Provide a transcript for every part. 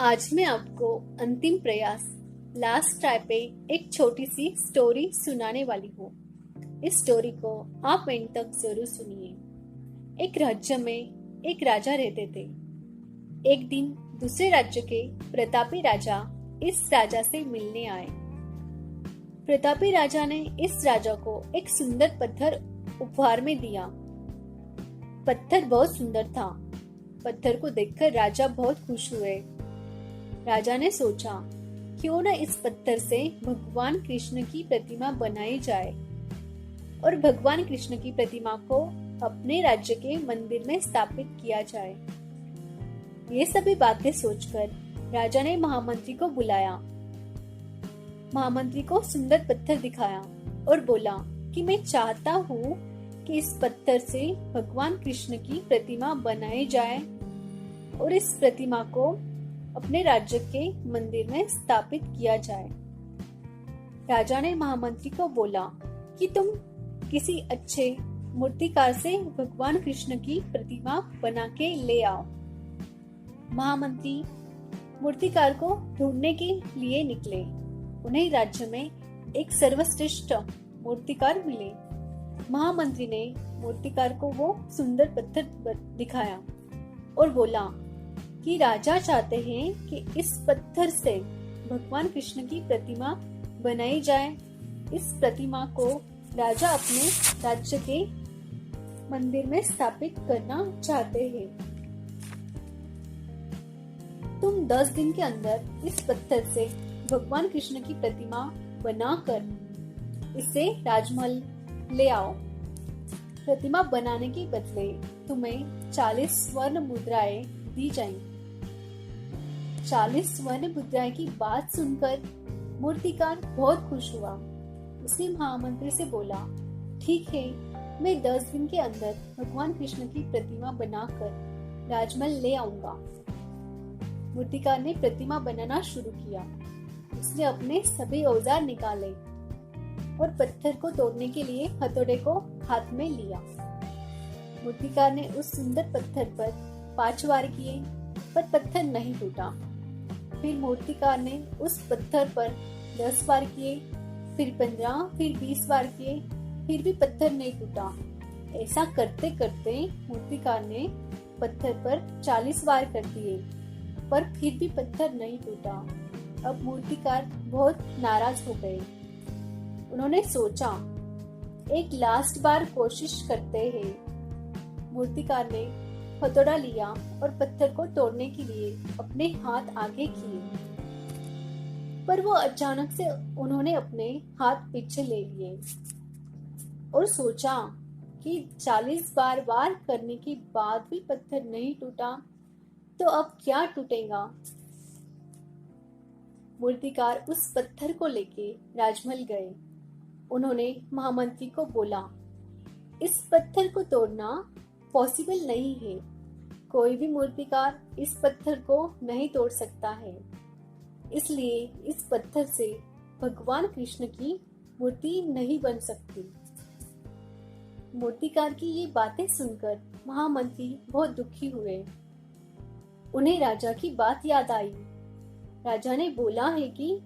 आज मैं आपको अंतिम प्रयास लास्ट ट्राई पे एक छोटी सी स्टोरी सुनाने वाली हूँ। इस स्टोरी को आप एंड तक जरूर सुनिए। एक राज्य में एक राजा रहते थे। एक दिन दूसरे राज्य के प्रतापी राजा इस राजा से मिलने आए। प्रतापी राजा ने इस राजा को एक सुंदर पत्थर उपहार में दिया। पत्थर बहुत सुंदर था। पत्थर को देखकर राजा बहुत खुश हुए। राजा ने सोचा, क्यों न इस पत्थर से भगवान कृष्ण की प्रतिमा बनाई जाए और भगवान कृष्ण की प्रतिमा को अपने राज्य के मंदिर में स्थापित किया जाए। ये सभी बातें सोचकर राजा ने महामंत्री को बुलाया। महामंत्री को सुंदर पत्थर दिखाया और बोला कि मैं चाहता हूँ कि इस पत्थर से भगवान कृष्ण की प्रतिमा बनाई जाए और इस प्रतिमा को अपने राज्य के मंदिर में स्थापित किया जाए। राजा ने महामंत्री को बोला कि तुम किसी अच्छे मूर्तिकार से भगवान कृष्ण की प्रतिमा बना के ले आओ। महामंत्री मूर्तिकार को ढूंढने के लिए निकले। उन्हें राज्य में एक सर्वश्रेष्ठ मूर्तिकार मिले। महामंत्री ने मूर्तिकार को वो सुंदर पत्थर दिखाया और बोला कि राजा चाहते हैं कि इस पत्थर से भगवान कृष्ण की प्रतिमा बनाई जाए। इस प्रतिमा को राजा अपने राज्य के मंदिर में स्थापित करना चाहते हैं। तुम 10 दिन के अंदर इस पत्थर से भगवान कृष्ण की प्रतिमा बनाकर इसे राजमहल ले आओ। प्रतिमा बनाने के बदले तुम्हें 40 स्वर्ण मुद्राएं दी जाएंगी। 40 स्वर्ण मुद्राएं की बात सुनकर मूर्तिकार बहुत खुश हुआ। उसने महामंत्री से बोला, ठीक है, मैं 10 दिन के अंदर भगवान कृष्ण की प्रतिमा बनाकर राजमहल ले आऊंगा। मूर्तिकार ने प्रतिमा बनाना शुरू किया। उसने अपने सभी औजार निकाले और पत्थर को तोड़ने के लिए हथौड़े को हाथ में लिया। मूर्तिकार ने उस सुंदर पत्थर पर 5 वार किए, पर पत्थर नहीं टूटा। फिर मूर्तिकार ने उस पत्थर पर 10 वार किए, फिर 15, फिर 20 वार किए, फिर भी पत्थर नहीं टूटा। ऐसा करते करते मूर्तिकार ने पत्थर पर 40 वार कर दिए, पर फिर भी पत्थर नहीं टूटा। अब मूर्तिकार बहुत नाराज हो गए। उन्होंने सोचा, एक लास्ट बार कोशिश करते हैं। मूर्तिकार ने हथौड़ा लिया और पत्थर को तोड़ने के लिए अपने हाथ आगे किए, पर वो अचानक से उन्होंने अपने हाथ पीछे ले लिए और सोचा कि 40 बार वार करने के बाद भी पत्थर नहीं टूटा, तो अब क्या टूटेगा। मूर्तिकार उस पत्थर को लेके राजमहल गए। उन्होंने महामंत्री को बोला, इस पत्थर को तोड़ना पॉसिबल नहीं है। कोई भी मूर्तिकार इस पत्थर को नहीं तोड़ सकता है, इसलिए इस पत्थर से भगवान कृष्ण की मूर्ति नहीं बन सकती। मूर्तिकार की ये बातें सुनकर महामंत्री बहुत दुखी हुए। उन्हें राजा की बात याद आई। राजा ने बोला है कि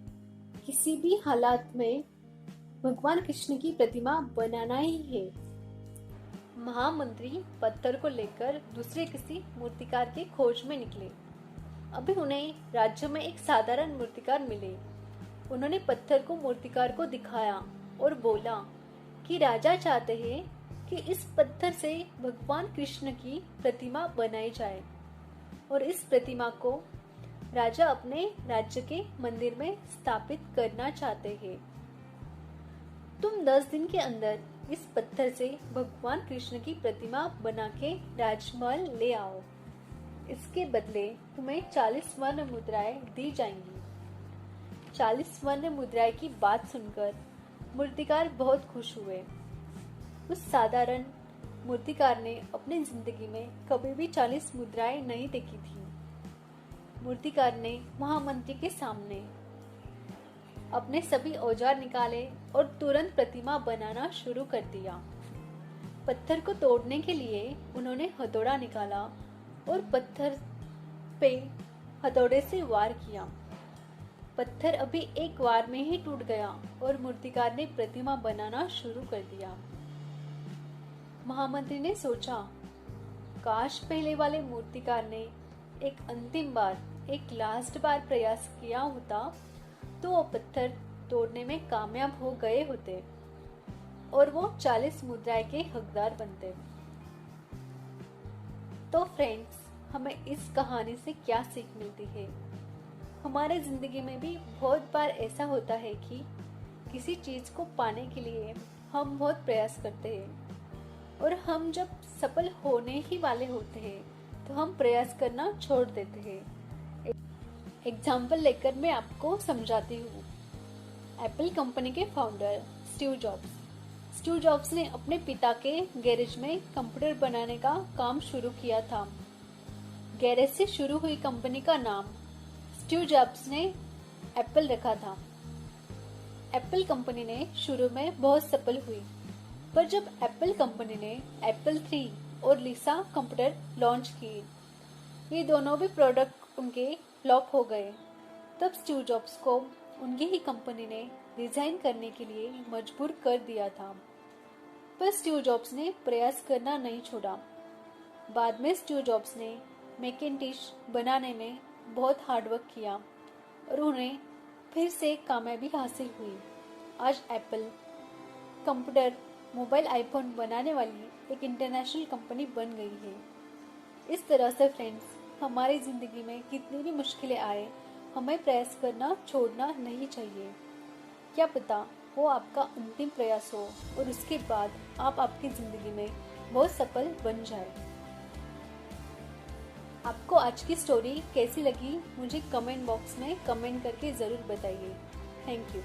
किसी भी हालात में भगवान कृष्ण की प्रतिमा बनाना ही है। महामंत्री पत्थर को लेकर दूसरे किसी मूर्तिकार की खोज में निकले। अभी उन्हें राज्य में एक साधारण मूर्तिकार मिले। उन्होंने पत्थर को मूर्तिकार को दिखाया और बोला कि राजा चाहते हैं कि इस पत्थर से भगवान कृष्ण की प्रतिमा बनाई जाए और इस प्रतिमा को राजा अपने राज्य के मंदिर में स्थापित करना चाहते हैं। तुम 10 दिन के अंदर इस पत्थर से भगवान कृष्ण की प्रतिमा बना के राजमहल ले आओ। इसके बदले तुम्हें 40 स्वर्ण मुद्राएं दी जाएंगी। 40 स्वर्ण मुद्राएं की बात सुनकर मूर्तिकार बहुत खुश हुए। उस साधारण मूर्तिकार ने अपनी जिंदगी में कभी भी 40 मुद्राएं नहीं देखी थी। मूर्तिकार ने महामंत्री के सामने अपने सभी औजार निकाले और तुरंत प्रतिमा बनाना शुरू कर दिया। पत्थर को तोड़ने के लिए उन्होंने हथौड़ा निकाला और पत्थर पे हथौड़े से वार किया। पत्थर अभी एक वार में ही टूट गया और मूर्तिकार ने प्रतिमा बनाना शुरू कर दिया। महामंत्री ने सोचा, काश पहले वाले मूर्तिकार ने एक अंतिम बार, एक लास्ट बार प्रयास किया होता तो वो पत्थर तोड़ने में कामयाब हो गए होते और वो 40 मुद्राएं के हकदार बनते। तो फ्रेंड्स, हमें इस कहानी से क्या सीख मिलती है? हमारे जिंदगी में भी बहुत बार ऐसा होता है कि किसी चीज को पाने के लिए हम बहुत प्रयास करते हैं और हम जब सफल होने ही वाले होते हैं तो हम प्रयास करना छोड़ देते हैं। एग्जाम्पल लेकर मैं आपको समझाती हूँ। एप्पल कंपनी के फाउंडर स्टीव जॉब्स ने अपने पिता के गैरेज में कंप्यूटर बनाने का काम शुरू किया था। गैरेज से शुरू हुई कंपनी का नाम स्टीव जॉब्स ने एप्पल रखा था। एप्पल कंपनी ने शुरू में बहुत सफल हुई, पर जब एप्पल कंपनी ने एप्पल 3 और लिसा कंप्यूटर लॉन्च किए, ये दोनों भी प्रोडक्ट उनके फ्लॉप हो गए। तब स्टीव जॉब्स को उनकी ही कंपनी ने डिजाइन करने के लिए मजबूर कर दिया था, पर स्टीव जॉब्स ने प्रयास करना नहीं छोड़ा। बाद में स्टीव जॉब्स ने मैकिन्टोश बनाने में बहुत हार्डवर्क किया और उन्हें फिर से कामयाबी हासिल हुई। आज एप्पल कंप्यूटर, मोबाइल, आईफोन बनाने वाली एक इंटरनेशनल कंपनी बन गई है। इस तरह से फ्रेंड्स, हमारी जिंदगी में कितनी भी मुश्किलें आए, हमें प्रयास करना छोड़ना नहीं चाहिए। क्या पता वो आपका अंतिम प्रयास हो और उसके बाद आप आपकी जिंदगी में बहुत सफल बन जाए। आपको आज की स्टोरी कैसी लगी मुझे कमेंट बॉक्स में कमेंट करके ज़रूर बताइए। Thank you.